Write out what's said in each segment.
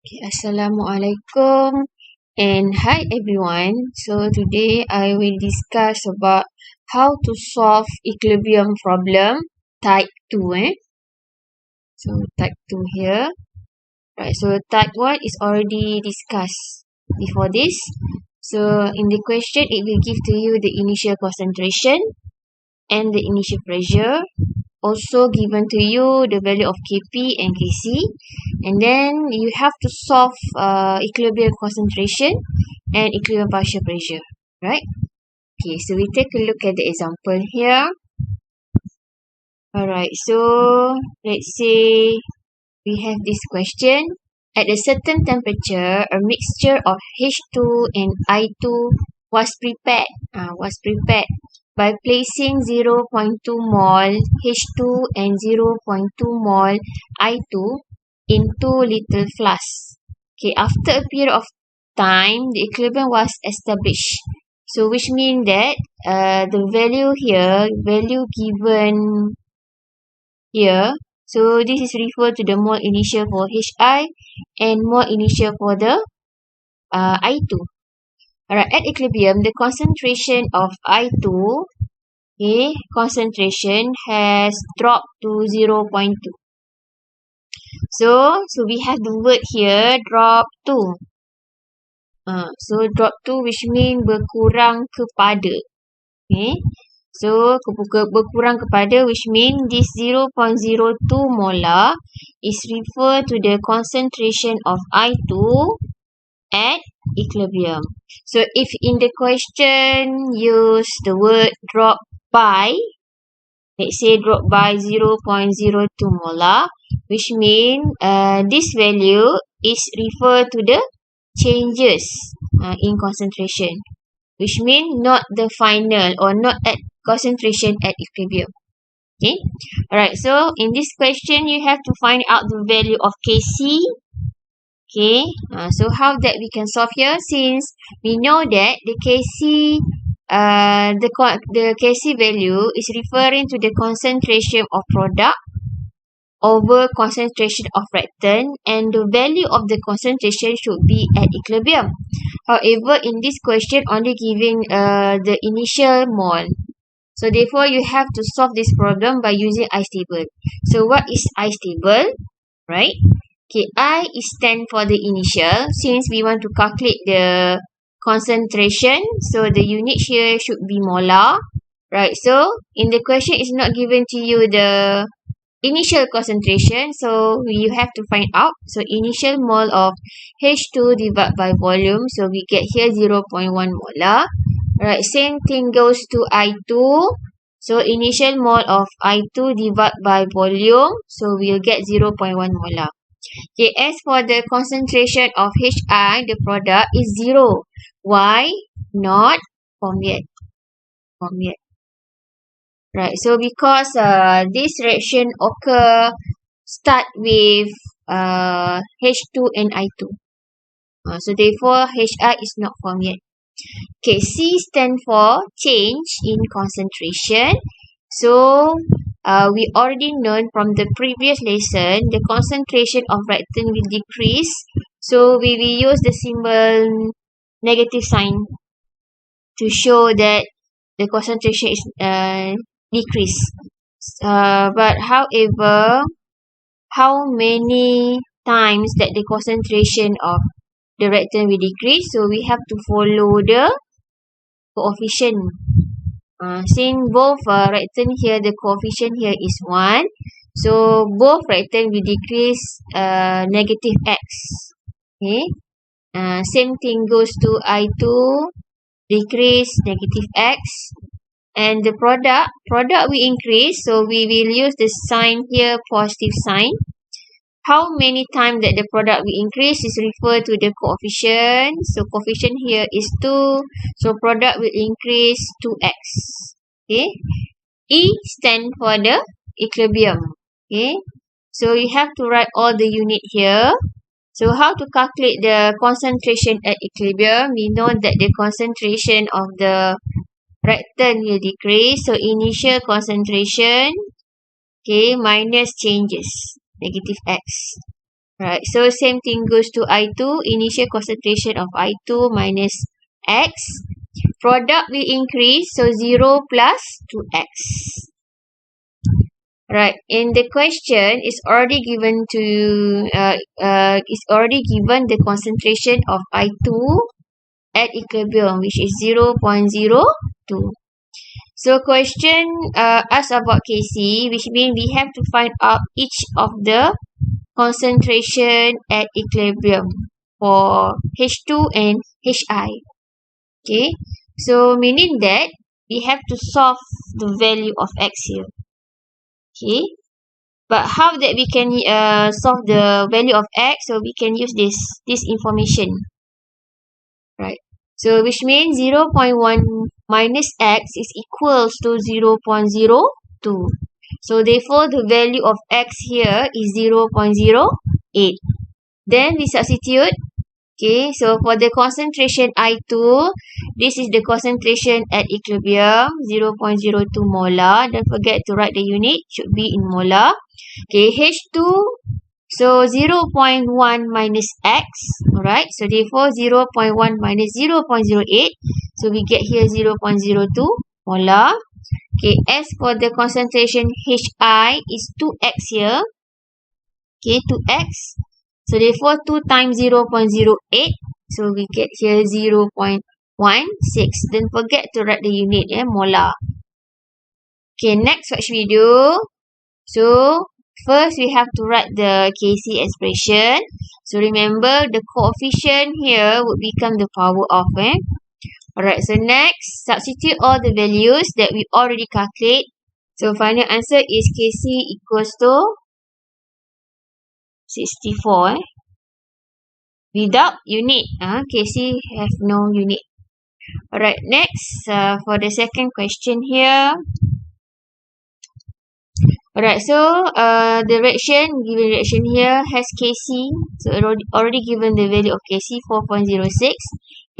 Okay, Assalamualaikum and hi everyone. So today I will discuss about how to solve equilibrium problem type 2 So type 2 here. Right, so type 1 is already discussed before this. So in the question it will give to you the initial concentration and the initial pressure, also given to you the value of Kp and Kc, and then you have to solve equilibrium concentration and equilibrium partial pressure, right? Okay, so we take a look at the example here. Alright, so let's say we have this question. At a certain temperature, a mixture of H2 and I2 was prepared by placing 0.2 mol H2 and 0.2 mol I2 in 2 little flasks. Okay, after a period of time, the equilibrium was established. So which means that the value given here, so this is referred to the mole initial for Hi and mole initial for the I2. Alright, at equilibrium, the concentration of I2, concentration has dropped to 0.2. So we have the word here, drop to. So drop to which means berkurang kepada. Okay. So berkurang kepada which means this 0.02 molar is referred to the concentration of I2 at equilibrium. So if in the question use the word drop by, let's say drop by 0.02 molar, which means this value is referred to the changes in concentration, which means not the final or not at concentration at equilibrium. Okay. Alright, so in this question you have to find out the value of Kc. Okay, so how that we can solve here, since we know that the Kc the Kc value is referring to the concentration of product over concentration of reactant, and the value of the concentration should be at equilibrium. However, in this question only giving the initial mole. So therefore you have to solve this problem by using I table. So what is I table? Right? Okay, I is stand for the initial. Since we want to calculate the concentration, so the unit here should be molar. Right, so in the question it's not given to you the initial concentration, so you have to find out. So initial mole of H2 divided by volume, so we get here 0.1 molar. Right, same thing goes to I2. So initial mole of I2 divided by volume, so we'll get 0.1 molar. Okay, as for the concentration of Hi, the product is 0. Why? Not formed yet. Right, so because this reaction start with H2 and I2. So therefore Hi is not formed yet. Okay, C stand for change in concentration. So we already known from the previous lesson, the concentration of reactant will decrease. So we will use the symbol negative sign to show that the concentration is decrease. But however, how many times that the concentration of the reactant will decrease? So we have to follow the coefficient. Since both reactant here, the coefficient here is 1. So both reactant will decrease negative x. Okay. Same thing goes to I2, decrease negative x. And the product will increase, so we will use the sign here, positive sign. How many times that the product will increase is referred to the coefficient. So coefficient here is 2, so product will increase 2x. Okay. E stand for the equilibrium. Okay. So you have to write all the unit here. So how to calculate the concentration at equilibrium? We know that the concentration of the reactant will decrease. So initial concentration, okay, minus changes, negative x. Right, so same thing goes to I2, initial concentration of I2 minus X. Product will increase, so 0 plus 2X. Right, in the question is already given the concentration of I2 at equilibrium, which is 0.02. So question asks about Kc, which means we have to find out each of the concentration at equilibrium for H2 and Hi. Okay, so meaning that we have to solve the value of X here. Okay, but how that we can solve the value of X? So we can use this information, right? So which means 0.1 minus X is equals to 0.02. So therefore the value of X here is 0.08. Then we substitute. Okay, so for the concentration I2, this is the concentration at equilibrium, 0.02 molar. Don't forget to write the unit, should be in molar. Okay, H2, so 0.1 minus X, alright, so therefore 0.1 minus 0.08, so we get here 0.02 molar. Okay, as for the concentration Hi is 2X here, okay, 2X, so therefore 2 times 0.08, so we get here 0.16. Don't forget to write the unit, molar. Okay, next watch video. So first we have to write the Kc expression. So remember the coefficient here would become the power of. Alright, so next substitute all the values that we already calculate. So final answer is Kc equals to 64. Without unit. Kc have no unit. Alright, next for the second question here. Alright, so the given reaction here has Kc. So already given the value of Kc 4.06.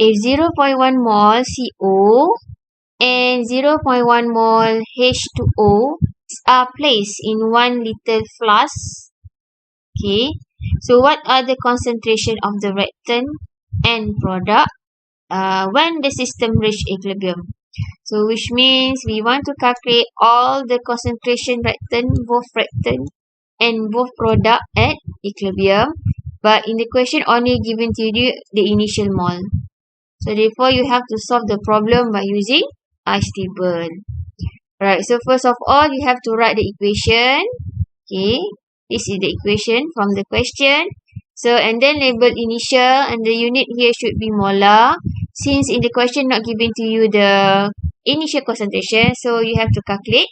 If 0.1 mol CO and 0.1 mol H2O are placed in 1 liter flask. Okay, so what are the concentration of the reactant and product when the system reach equilibrium? So which means we want to calculate all the concentration both reactant and both product at equilibrium. But in the question only given to you the initial mole. So therefore you have to solve the problem by using ice table. Right, so first of all you have to write the equation. Okay, this is the equation from the question. So and then label initial, and the unit here should be molar. Since in the question not given to you the initial concentration, so you have to calculate.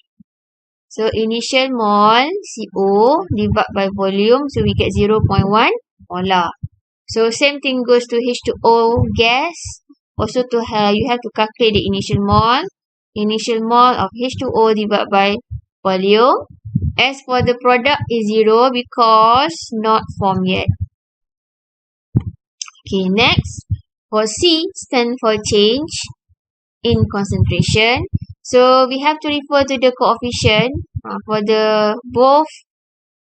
So initial mol CO divided by volume, so we get 0.1 molar. So same thing goes to H2O gas. Also you have to calculate the initial mol. Initial mol of H2O divided by volume. As for the product is 0 because not formed yet. Okay, next. For C stand for change in concentration. So we have to refer to the coefficient. For the both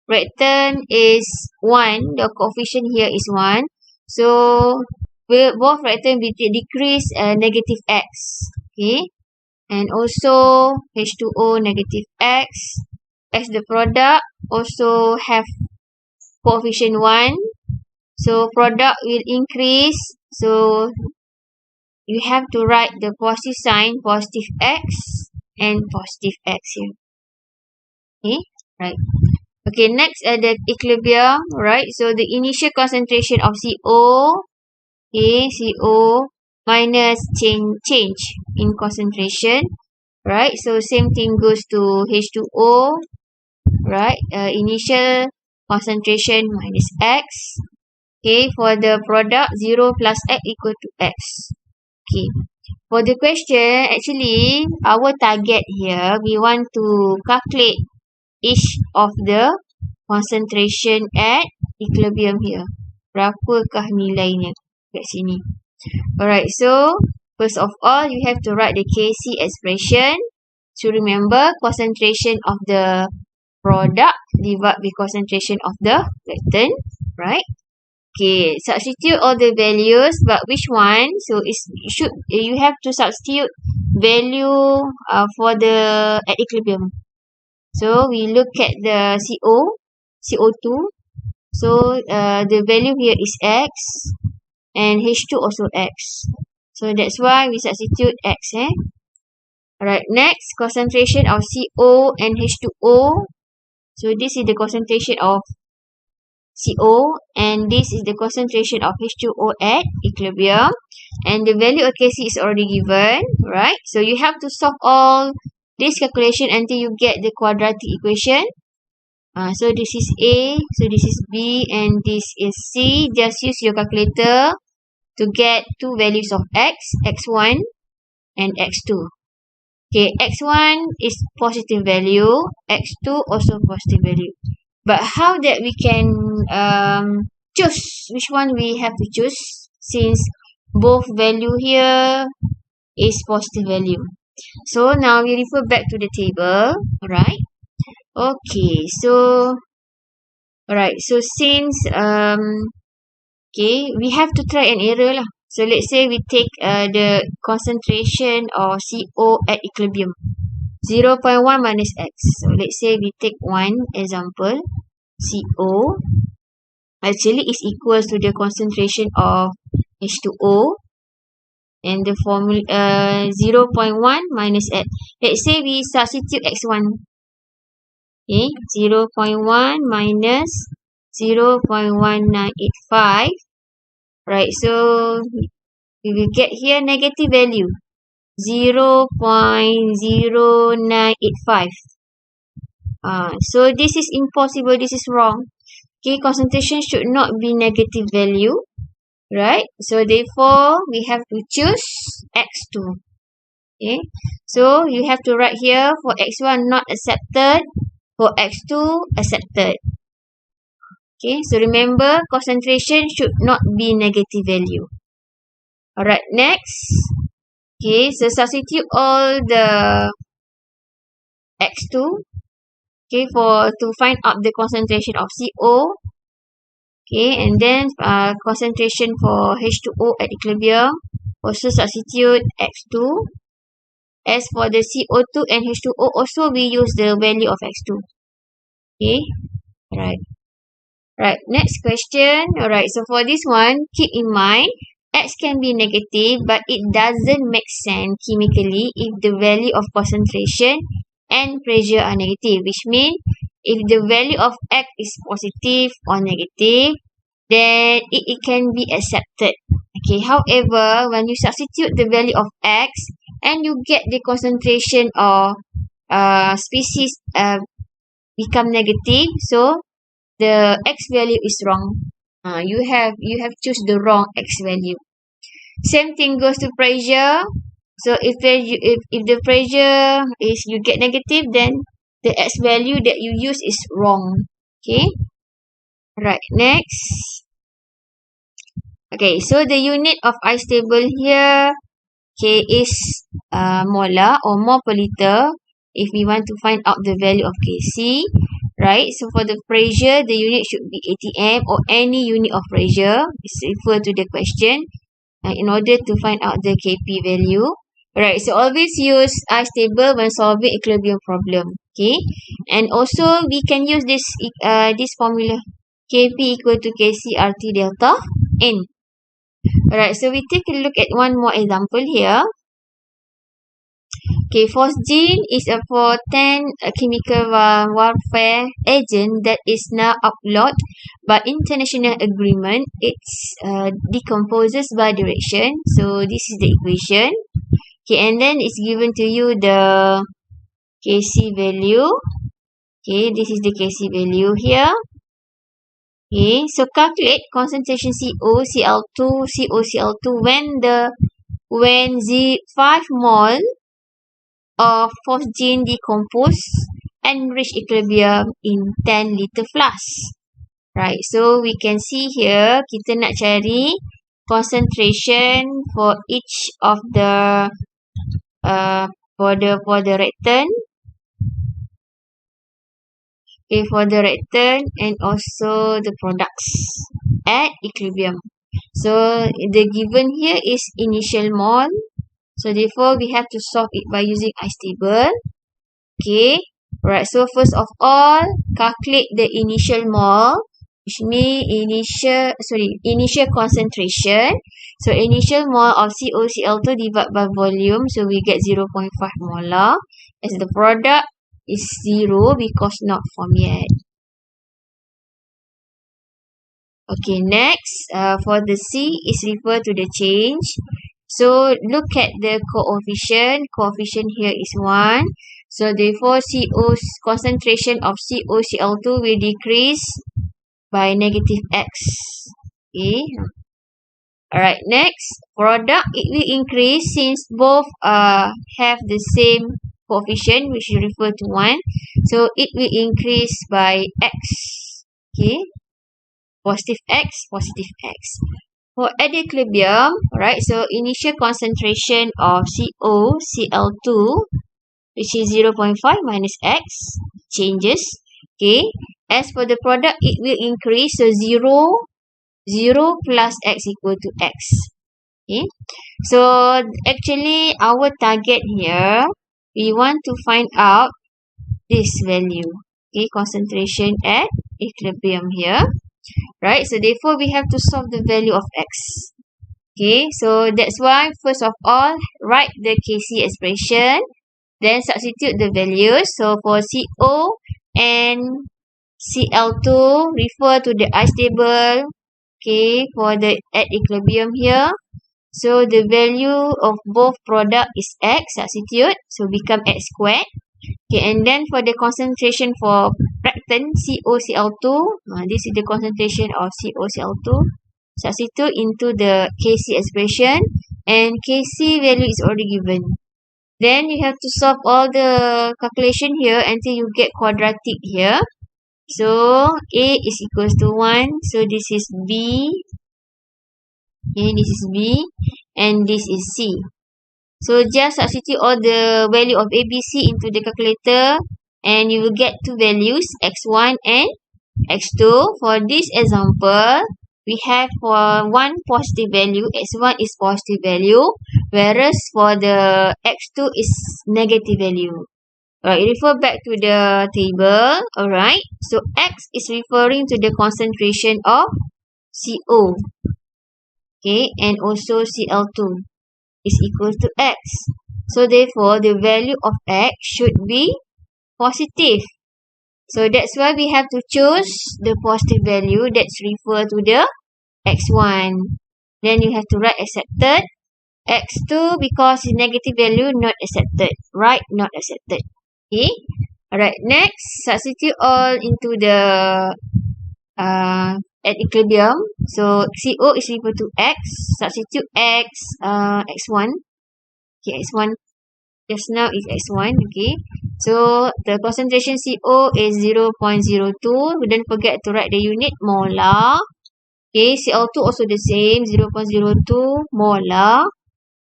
reactant is 1. The coefficient here is 1. So both reactant will decrease negative X. Okay. And also H2O negative X. As the product also have coefficient 1. So product will increase. So you have to write the positive sign, positive X and positive X here. Okay, right. Okay, next at the equilibrium, right? So the initial concentration of CO, okay, CO minus change in concentration, right? So same thing goes to H2O, right? Initial concentration minus X. Okay, for the product 0 plus X equal to X. Okay, for the question, actually our target here, we want to calculate each of the concentration at equilibrium here. Berapakah nilainya kat sini? Alright, so first of all, you have to write the Kc expression. So remember, concentration of the product divided by concentration of the reactant. right? Okay, substitute all the values, but which one? So you have to substitute value for the at equilibrium. So we look at the CO2. So the value here is X and H2 also X. So that's why we substitute X. Alright, next concentration of CO and H2O. So this is the concentration of CO and this is the concentration of H2O at equilibrium, and the value of Kc is already given, right? So you have to solve all this calculation until you get the quadratic equation. So this is A, so this is B, and this is C. Just use your calculator to get two values of X, X1 and X2. Okay, X1 is positive value, X2 also positive value. But how that we can choose which one we have to choose, since both value here is positive value. So now we refer back to the table, alright? Okay, so since okay, we have to try an error lah. So let's say we take the concentration of CO at equilibrium, 0.1 minus X. So let's say we take one example, CO actually is equals to the concentration of H2O, and the formula 0.1 minus X. Let's say we substitute X1. Okay, 0.1 minus 0.1985. Right, so we will get here negative value, 0.0985. So this is impossible, this is wrong. Okay, concentration should not be negative value, right? So therefore, we have to choose X2. Okay, so you have to write here for X1 not accepted, for X2 accepted. Okay, so remember concentration should not be negative value. Alright, next. Okay, so substitute all the X2. Okay, to find out the concentration of CO. Okay, and then concentration for H2O at equilibrium. Also substitute X2. As for the CO2 and H2O, also we use the value of X2. Okay, alright. Right, next question. Alright, so for this one, keep in mind, X can be negative, but it doesn't make sense chemically if the value of concentration and pressure are negative, which means if the value of X is positive or negative, then it can be accepted. Okay, however, when you substitute the value of X and you get the concentration of species become negative, so the X value is wrong. You have choose the wrong X value. Same thing goes to pressure. So if the pressure is you get negative, then the X value that you use is wrong. Okay. Right. Next. Okay. So the unit of ice table here, okay, is molar or mole per liter. If we want to find out the value of Kc. Right, so for the pressure, the unit should be ATM or any unit of pressure. It's refer to the question in order to find out the Kp value. Right, so always use ice table when solving equilibrium problem. Okay, and also we can use this formula, Kp equal to Kc RT delta N. Alright, so we take a look at one more example here. Okay, phosgene is a potent chemical warfare agent that is now outlawed by international agreement. It decomposes by direction. So this is the equation. Okay, and then it's given to you the Kc value. Okay, this is the Kc value here. Okay, so calculate concentration CO, Cl2, CO, Cl2 when 5 mole of phosgene decompose and reach equilibrium in 10 liter flask. Right, so we can see here kita nak cari concentration for each of the for the reactant. Okay, for the reactant and also the products at equilibrium. So the given here is initial mole. So therefore we have to solve it by using ice table. Okay. Alright, so first of all, calculate the initial mole, which means initial concentration. So initial mole of COCl2 divided by volume, so we get 0.5 molar. As the product is 0 because not formed yet. Okay, next, for the C is refer to the change. So look at the coefficient. Coefficient here is 1. So therefore, concentration of COCl2 will decrease by negative X. Okay. Alright, next, product, it will increase since both have the same coefficient, which is refer to 1. So it will increase by X. Okay. Positive X, positive X. For at equilibrium, right, so initial concentration of COCl2, which is 0.5 minus X, changes. Okay. As for the product, it will increase. So 0 plus X equal to X. Okay. So actually, our target here, we want to find out this value. Okay, concentration at equilibrium here. Right, so therefore we have to solve the value of X. Okay, so that's why first of all, write the Kc expression, then substitute the values. So for CO and Cl2, refer to the ice table. Okay, for the at equilibrium here. So the value of both product is X, substitute, so become X squared. Okay, and then for the concentration for reactant COCl2, this is the concentration of COCl2. Substitute into the Kc expression, and Kc value is already given. Then you have to solve all the calculation here until you get quadratic here. So A is equals to 1. So this is B. Okay, this is B. And this is C. So just substitute all the value of A, B, C into the calculator. And you will get two values, X1 and X2. For this example, we have for one positive value, X1 is positive value. Whereas for the X2 is negative value. Alright, refer back to the table. Alright, so X is referring to the concentration of CO. Okay, and also Cl2 is equal to X. So therefore, the value of X should be positive. So that's why we have to choose the positive value that's refer to the X1. Then you have to write accepted. X2 because it's negative value, not accepted. Right, not accepted. Okay. Alright, next, substitute all into the at equilibrium. So CO is equal to X. Substitute X, X1. Okay, X1. Just now is X1. Okay. So the concentration CO is 0.02. Don't forget to write the unit molar. Okay, Cl2 also the same, 0.02 molar.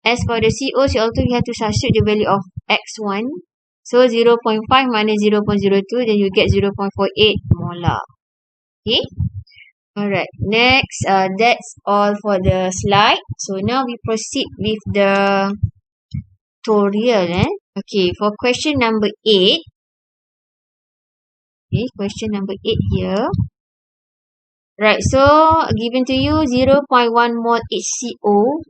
As for the CO, Cl2, you have to substitute the value of X1. So 0.5 minus 0.02, then you get 0.48 molar. Okay. Alright, next, that's all for the slide. So now we proceed with the tutorial. Okay, for question number 8. Okay, question number 8 here. Right, so given to you 0.1 mole HCO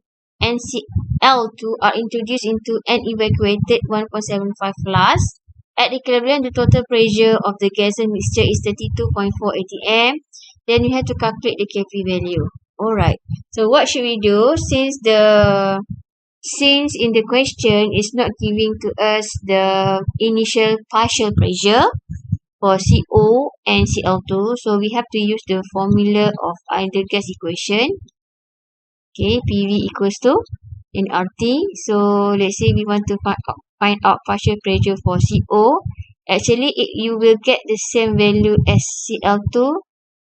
and Cl2 are introduced into an evacuated 1.75 flask. At equilibrium, the total pressure of the gaseous mixture is 32.4 atm. Then you have to calculate the Kp value. Alright, so what should we do? Since in the question is not giving to us the initial partial pressure for CO and Cl2, so we have to use the formula of ideal gas equation. Okay, PV equals to nRT. So let's say we want to find out partial pressure for CO. Actually, you will get the same value as Cl2.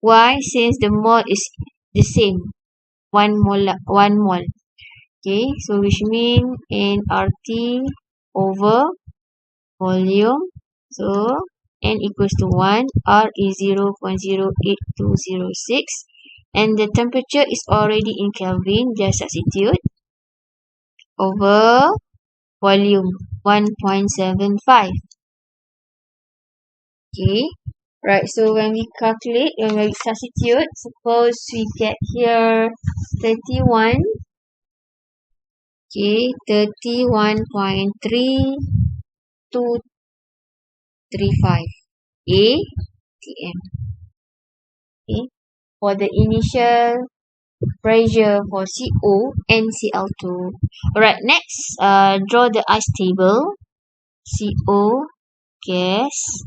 Why? Since the mole is the same, 1 mole. Okay, so which means nRT over volume. So N equals to 1, R is 0.08206, and the temperature is already in Kelvin, just substitute, over volume 1.75. Okay, right, so when we calculate, when we substitute, suppose we get here 31, okay, 31.3235 atm. Okay, for the initial pressure for CO and Cl2. Alright, next, draw the ice table. CO gas,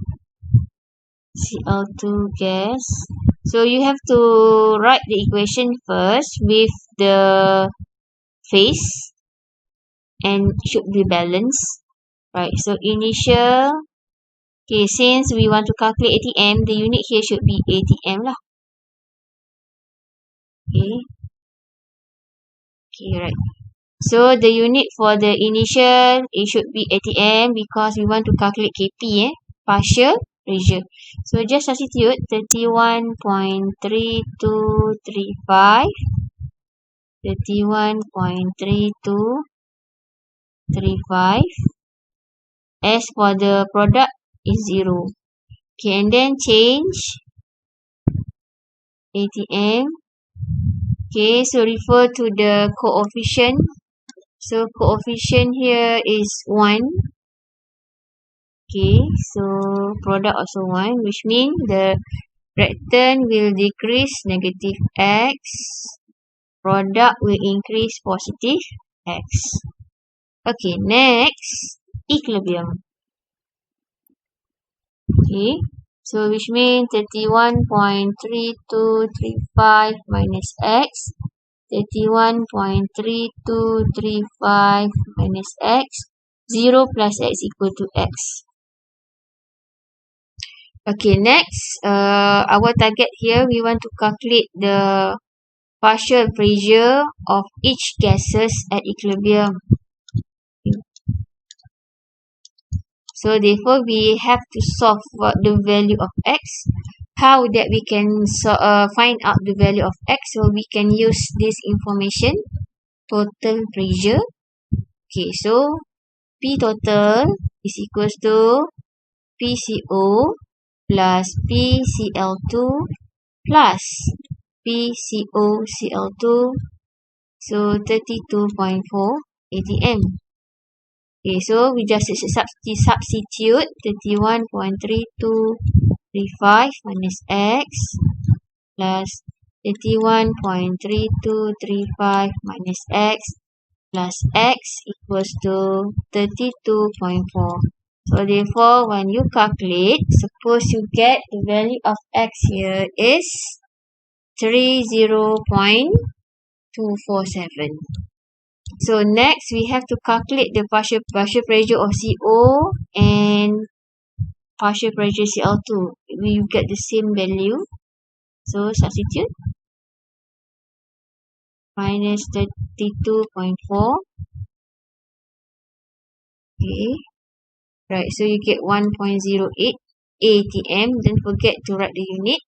Cl2 gas. So you have to write the equation first with the phase and should be balanced. Right, so initial, okay, since we want to calculate ATM, the unit here should be ATM lah. Okay, right. So the unit for the initial, it should be ATM because we want to calculate KP, partial pressure. So just substitute 31.3235, 31.3235. As for the product is 0. Okay, and then change ATM. Okay, so refer to the coefficient. So coefficient here is 1. Okay, so product also 1, which means the reactant will decrease negative X. Product will increase positive X. Okay, next, equilibrium. Okay, so which means 31.3235 minus X. 31.3235 minus X. 0 plus X equal to X. Okay, next, our target here, we want to calculate the partial pressure of each gases at equilibrium. So therefore, we have to solve for the value of X. How that we can find out the value of X? So we can use this information, total pressure. Okay, so P total is equals to PCO plus PCl2 plus PCO-Cl2, so 32.4 atm. Okay, so we just substitute 31.3235 minus X plus 31.3235 minus X plus X equals to 32.4. So therefore, when you calculate, suppose you get the value of X here is 30.247. So next, we have to calculate the partial pressure of CO and partial pressure Cl2. We get the same value. So substitute. Minus 32.4. Okay. Right, so you get 1.08 atm. Don't forget to write the unit.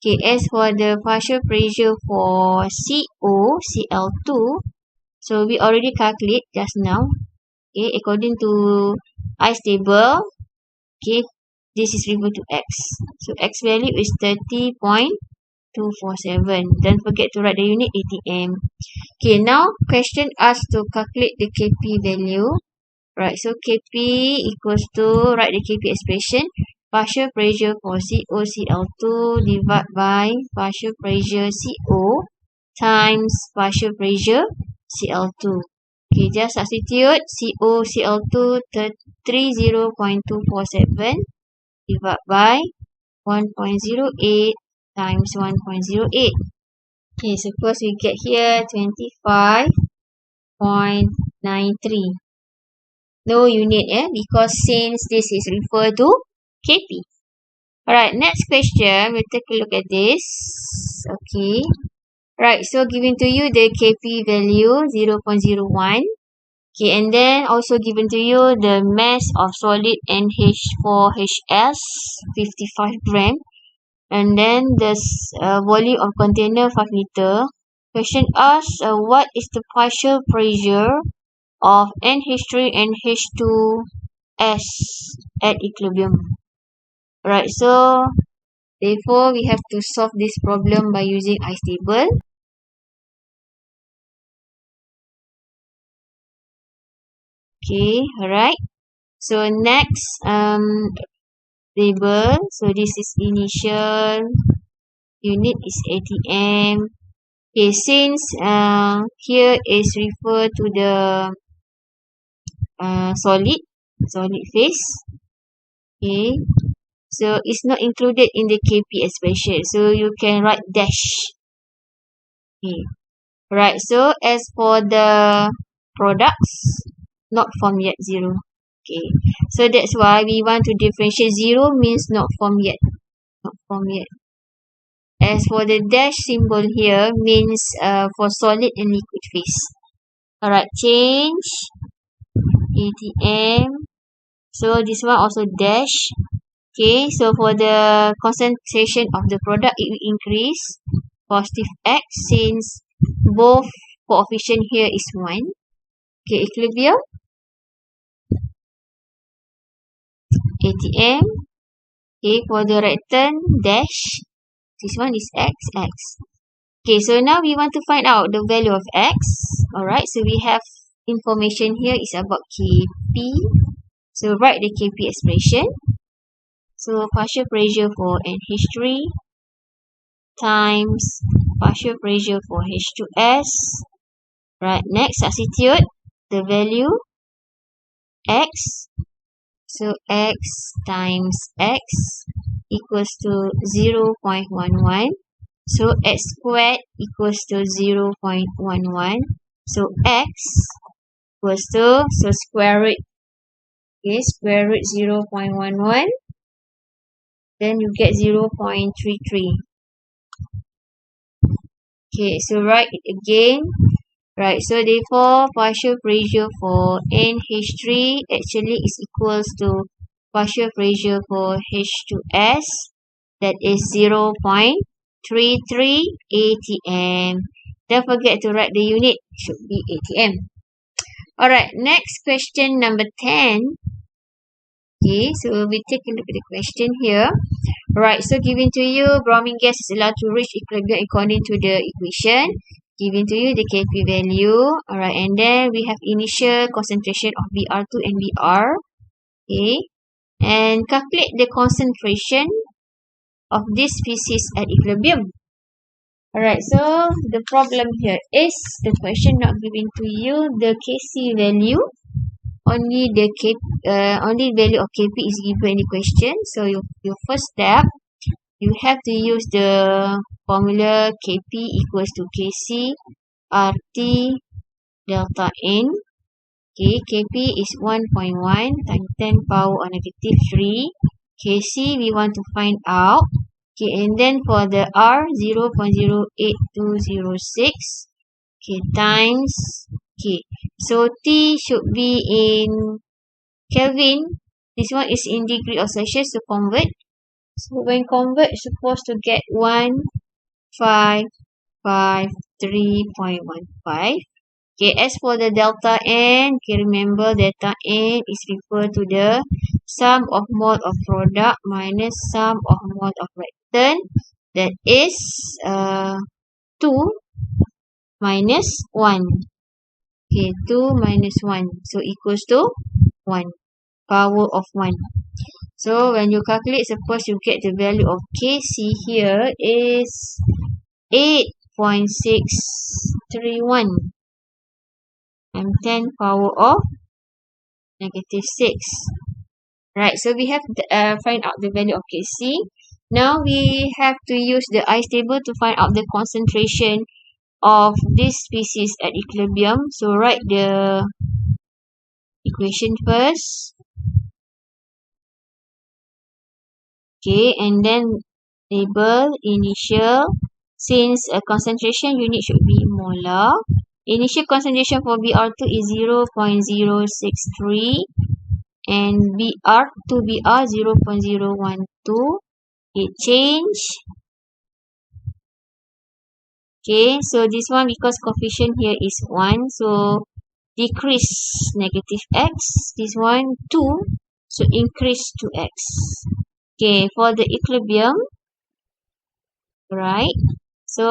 Okay, as for the partial pressure for CO, Cl2, so we already calculate just now. Okay, according to ice table, okay, this is equal to X. So X value is 30.247. Don't forget to write the unit atm. Okay, now question asks to calculate the Kp value. Right, so Kp equals to, write the Kp expression, partial pressure for CO, Cl2 divided by partial pressure CO times partial pressure Cl2. Okay, just substitute CO, Cl2 30.247 divided by 1.08 times 1.08. Okay, suppose we get here 25.93. No unit, because since this is referred to Kp. Alright, next question, we'll take a look at this. Okay. Right, so giving to you the Kp value 0.01. Okay, and then also given to you the mass of solid NH4HS 55 gram, and then the volume of container 5 liter. Question asks what is the partial pressure of NH3 and H2S at equilibrium. Right, so therefore we have to solve this problem by using ice table. Okay, alright. So next table. So this is initial. Unit is ATM. Okay, since here is refer to the solid phase. Okay, so it's not included in the KP expression. So you can write dash. Okay, right. So as for the products, not formed yet 0. Okay, so that's why we want to differentiate. 0 means not formed yet. Not formed yet. As for the dash symbol here means for solid and liquid phase. Alright, change ATM. So this one also dash. Okay, so for the concentration of the product, it will increase positive X since both coefficient here is 1. Okay, equilibrium. ATM. Okay, for the return, dash. This one is X. Okay, so now we want to find out the value of X. Alright, so we have information here is about Kp. So write the Kp expression. So partial pressure for NH3 times partial pressure for H2S. Right, next substitute the value X. So X times X equals to 0.11. So X squared equals to 0.11. So X equals to, so square root. Okay, square root 0.11. Then you get 0.33. Okay, so write it again. Right, so therefore partial pressure for NH3 actually is equals to partial pressure for H2S, that is 0.33 ATM. Don't forget to write the unit, should be ATM. Alright, next question number 10. Okay, so we take a look at the question here. Right, so given to you, bromine gas is allowed to reach equilibrium according to the equation. Given to you the Kp value. Alright, and then we have initial concentration of Br2 and Br. Okay, and calculate the concentration of this species at equilibrium. Alright, so the problem here is the question not given to you the Kc value. Only the only value of Kp is given in the question. So your first step, you have to use the formula Kp equals to Kc RT delta N. Okay, Kp is 1.1 times 10 power of negative 3. Kc we want to find out. Okay, and then for the R 0.08206. Okay, times. Okay, so T should be in Kelvin. This one is in degree of Celsius to convert. So when convert, it's supposed to get 1553.15. Okay, as for the delta N, okay, remember delta N is referred to the sum of mole of product minus sum of mole of reactant. That is 2 minus 1. Okay, 2 minus 1. So equals to 1. Power of 1. So when you calculate, suppose you get the value of Kc here is 8.631 and 10 power of negative 6. Right, so we have to find out the value of Kc. Now we have to use the ice table to find out the concentration of this species at equilibrium. So write the equation first. Okay, and then table initial. Since a concentration unit should be molar. Initial concentration for Br2 is 0.063 and Br2Br 0.012. It change. Okay, so this one because coefficient here is 1, so decrease negative x. This one 2, so increase 2x. Okay, for the equilibrium, right? So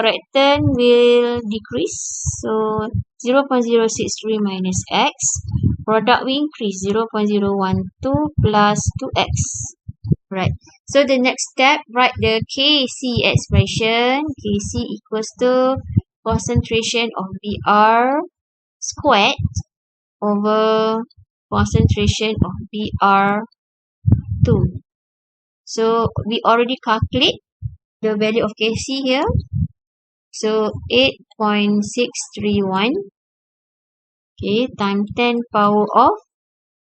right turn will decrease. So 0.063 minus x. Product will increase 0.012 plus 2x. Right. So the next step, write the Kc expression. Kc equals to concentration of Br squared over concentration of Br2. So we already calculate the value of Kc here. So 8.631, okay, times 10 power of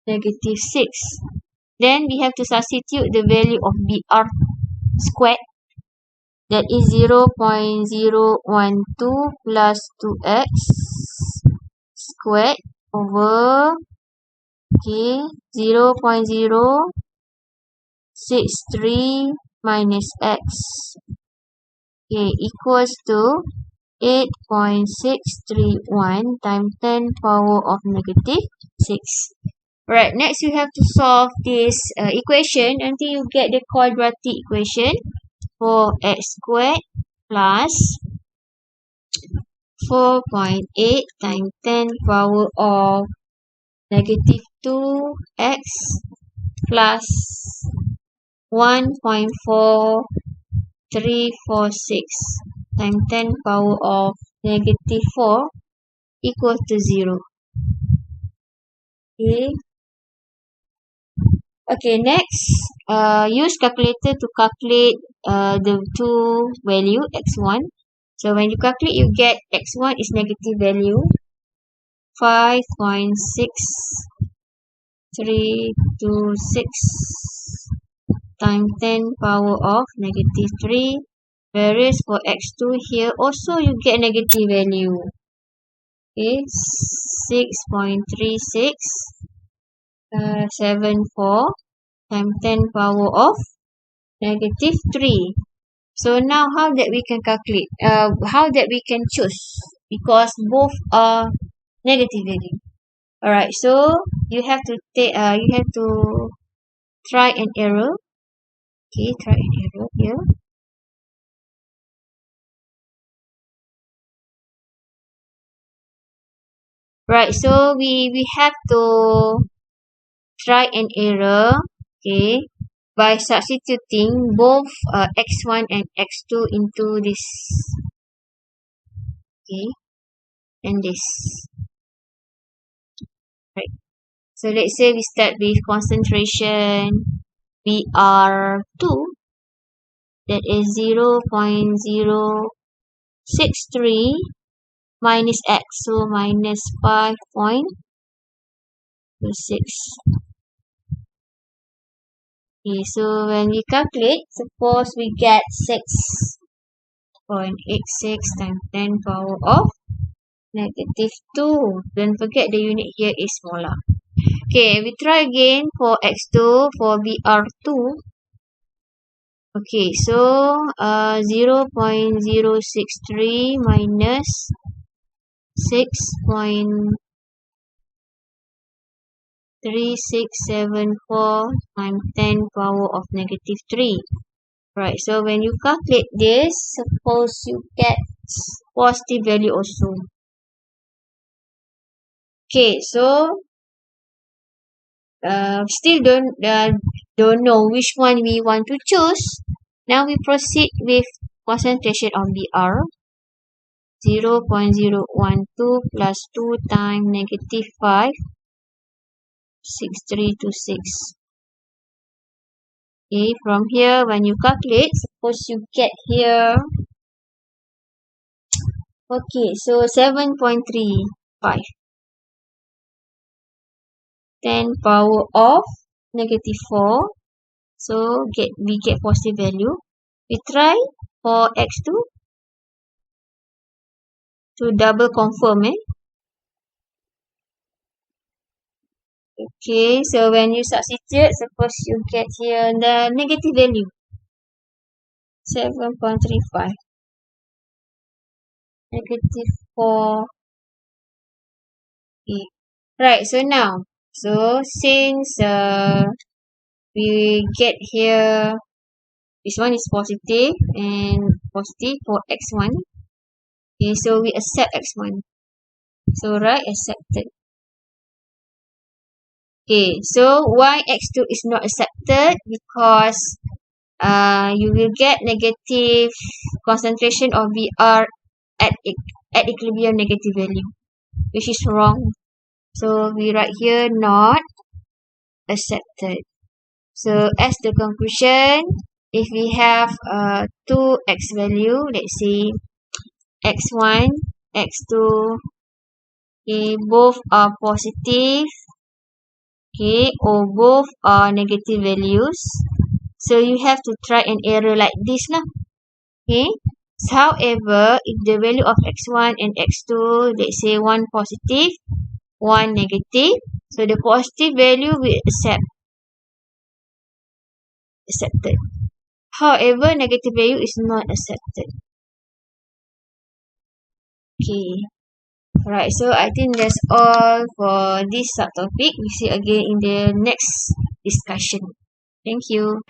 negative 6. Then we have to substitute the value of Br squared. That is 0.012 plus 2x squared over, okay, 0.063 minus x, okay, equals to 8.631 times 10 power of negative 6. Right, next you have to solve this equation until you get the quadratic equation for x squared plus 4.8 times 10 power of negative 2x plus 1.4346 times 10 power of negative 4 equals to 0. Okay. Okay, next, use calculator to calculate the two value x1. So when you calculate, you get x1 is negative value 5.6326 times 10 power of negative 3. Whereas for x2 here also you get negative value. Okay, 6.3674 times 10 power of negative 3. So now how that we can calculate? How that we can choose? Because both are negative value. Alright, so you have to try and error. Okay, try and error here. Right, so we have to try and error, okay, by substituting both x1 and x2 into this, okay, and this. Right. So let's say we start with concentration Br2, that is 0.063 minus x, so minus 5.26. Okay, so when we calculate, suppose we get 6.86 times 10 power of negative 2. Don't forget the unit here is molar. Okay, we try again for x2 for Br2. Okay, so 0.063 minus 6.3674 times 10 power of negative 3. Right, so when you calculate this, suppose you get positive value also. Okay, so still don't know which one we want to choose. Now we proceed with concentration of Br. 0.012 plus 2 times negative 5, 6326. Okay, from here when you calculate, suppose you get here, okay, so 7.35. 10 power of negative 4. So we get positive value. We try for x2. to double confirm. Okay, so when you substitute, suppose you get here the negative value 7.35, negative 4. Right, so now, so since we get here, this one is positive and positive for x1. Okay, so we accept x1. So right, accepted. Okay, so why x2 is not accepted? Because you will get negative concentration of Br at equilibrium negative value, which is wrong. So we write here not accepted. So as the conclusion, if we have two x value, let's say x1, x2, okay, both are positive, okay, or both are negative values. So you have to try and error like this lah. Okay. So, however, if the value of x1 and x2, let's say one positive, one negative, so the positive value will accepted. However, negative value is not accepted. Okay. Alright, so I think that's all for this subtopic. We see again in the next discussion. Thank you.